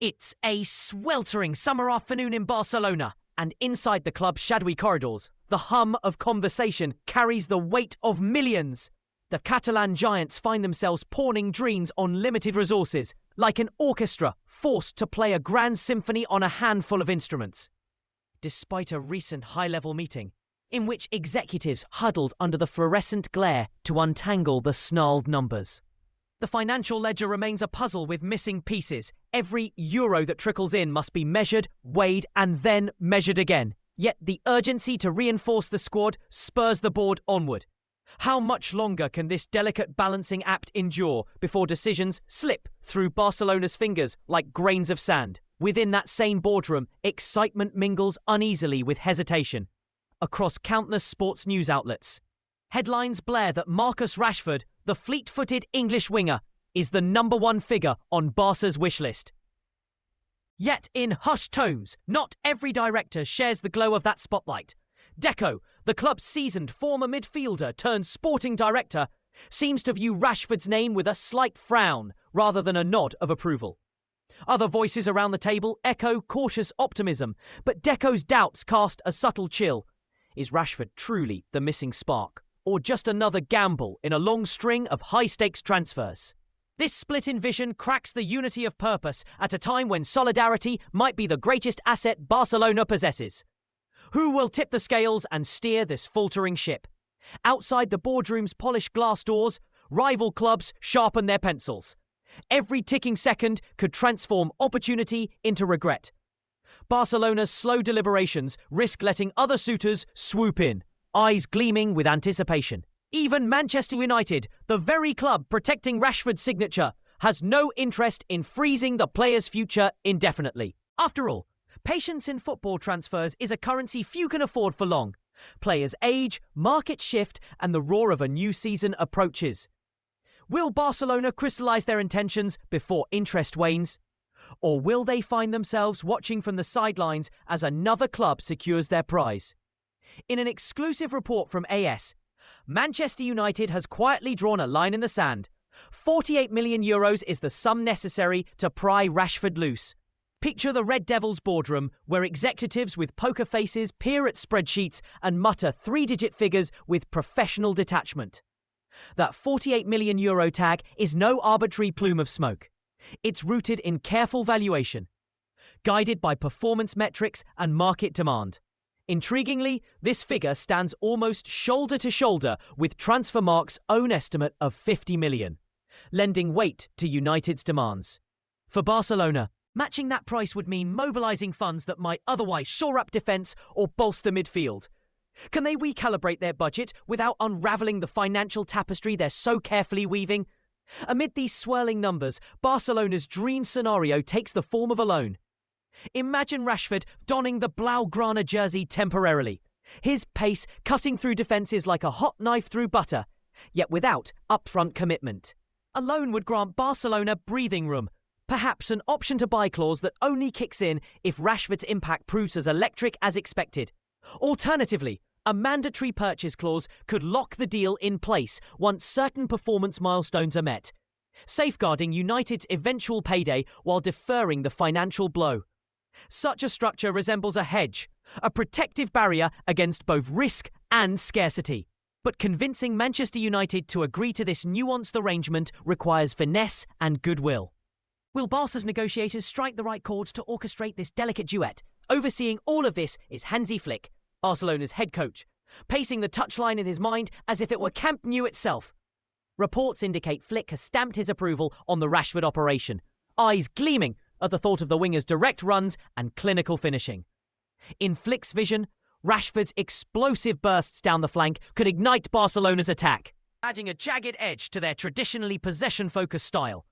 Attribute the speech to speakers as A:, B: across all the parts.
A: It's a sweltering summer afternoon in Barcelona, and inside the club's shadowy corridors, the hum of conversation carries the weight of millions. The Catalan giants find themselves pawning dreams on limited resources, like an orchestra forced to play a grand symphony on a handful of instruments. Despite a recent high-level meeting, in which executives huddled under the fluorescent glare to untangle the snarled numbers. The financial ledger remains a puzzle with missing pieces. Every euro that trickles in must be measured, weighed, and then measured again. Yet the urgency to reinforce the squad spurs the board onward. How much longer can this delicate balancing act endure before decisions slip through Barcelona's fingers like grains of sand? Within that same boardroom, excitement mingles uneasily with hesitation. Across countless sports news outlets, headlines blare that Marcus Rashford, the fleet-footed English winger, is the number one figure on Barca's wish list. Yet in hushed tones, not every director shares the glow of that spotlight. Deco, the club's seasoned former midfielder turned sporting director, seems to view Rashford's name with a slight frown rather than a nod of approval. Other voices around the table echo cautious optimism, but Deco's doubts cast a subtle chill. Is Rashford truly the missing spark, or just another gamble in a long string of high-stakes transfers? This split in vision cracks the unity of purpose at a time when solidarity might be the greatest asset Barcelona possesses. Who will tip the scales and steer this faltering ship? Outside the boardroom's polished glass doors, rival clubs sharpen their pencils. Every ticking second could transform opportunity into regret. Barcelona's slow deliberations risk letting other suitors swoop in, eyes gleaming with anticipation. Even Manchester United, the very club protecting Rashford's signature, has no interest in freezing the player's future indefinitely. After all, patience in football transfers is a currency few can afford for long. Players age, markets shift, and the roar of a new season approaches. Will Barcelona crystallise their intentions before interest wanes? Or will they find themselves watching from the sidelines as another club secures their prize? In an exclusive report from AS, Manchester United has quietly drawn a line in the sand. €48 million is the sum necessary to pry Rashford loose. Picture the Red Devils boardroom, where executives with poker faces peer at spreadsheets and mutter three-digit figures with professional detachment. That €48 million tag is no arbitrary plume of smoke. It's rooted in careful valuation, guided by performance metrics and market demand. Intriguingly, this figure stands almost shoulder to shoulder with Transfermarkt's own estimate of €50 million, lending weight to United's demands. For Barcelona, matching that price would mean mobilising funds that might otherwise shore up defence or bolster midfield. Can they recalibrate their budget without unravelling the financial tapestry they're so carefully weaving? Amid these swirling numbers, Barcelona's dream scenario takes the form of a loan. Imagine Rashford donning the Blaugrana jersey temporarily, his pace cutting through defences like a hot knife through butter, yet without upfront commitment. A loan would grant Barcelona breathing room, perhaps an option-to-buy clause that only kicks in if Rashford's impact proves as electric as expected. Alternatively, a mandatory purchase clause could lock the deal in place once certain performance milestones are met, safeguarding United's eventual payday while deferring the financial blow. Such a structure resembles a hedge, a protective barrier against both risk and scarcity. But convincing Manchester United to agree to this nuanced arrangement requires finesse and goodwill. Will Barca's negotiators strike the right chords to orchestrate this delicate duet? Overseeing all of this is Hansi Flick, Barcelona's head coach, pacing the touchline in his mind as if it were Camp Nou itself. Reports indicate Flick has stamped his approval on the Rashford operation, eyes gleaming at the thought of the winger's direct runs and clinical finishing. In Flick's vision, Rashford's explosive bursts down the flank could ignite Barcelona's attack, adding a jagged edge to their traditionally possession-focused style.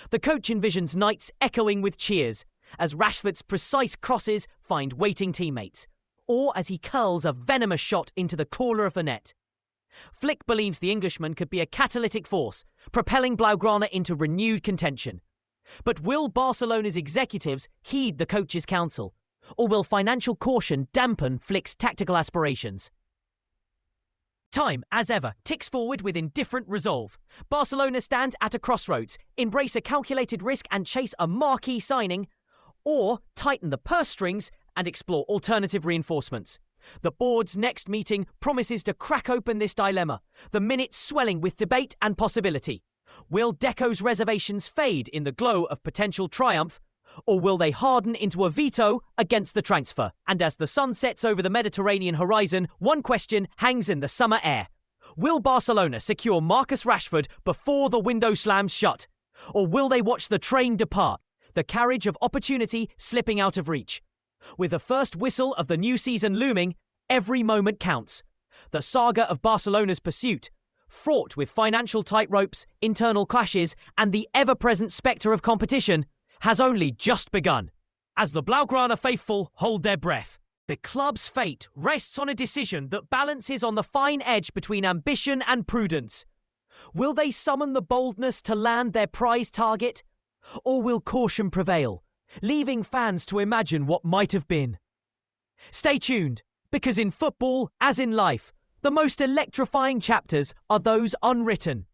A: The coach envisions nights echoing with cheers as Rashford's precise crosses find waiting teammates, or as he curls a venomous shot into the corner of the net. Flick believes the Englishman could be a catalytic force, propelling Blaugrana into renewed contention. But will Barcelona's executives heed the coach's counsel, or will financial caution dampen Flick's tactical aspirations? Time, as ever, ticks forward with indifferent resolve. Barcelona stand at a crossroads, embrace a calculated risk and chase a marquee signing, or tighten the purse strings and explore alternative reinforcements. The board's next meeting promises to crack open this dilemma, the minutes swelling with debate and possibility. Will Deco's reservations fade in the glow of potential triumph, or will they harden into a veto against the transfer? And as the sun sets over the Mediterranean horizon, one question hangs in the summer air. Will Barcelona secure Marcus Rashford before the window slams shut? Or will they watch the train depart, the carriage of opportunity slipping out of reach? With the first whistle of the new season looming, every moment counts. The saga of Barcelona's pursuit, fraught with financial tightropes, internal clashes, and the ever-present spectre of competition, has only just begun. As the Blaugrana faithful hold their breath, the club's fate rests on a decision that balances on the fine edge between ambition and prudence. Will they summon the boldness to land their prize target? Or will caution prevail, leaving fans to imagine what might have been? Stay tuned, because in football, as in life, the most electrifying chapters are those unwritten.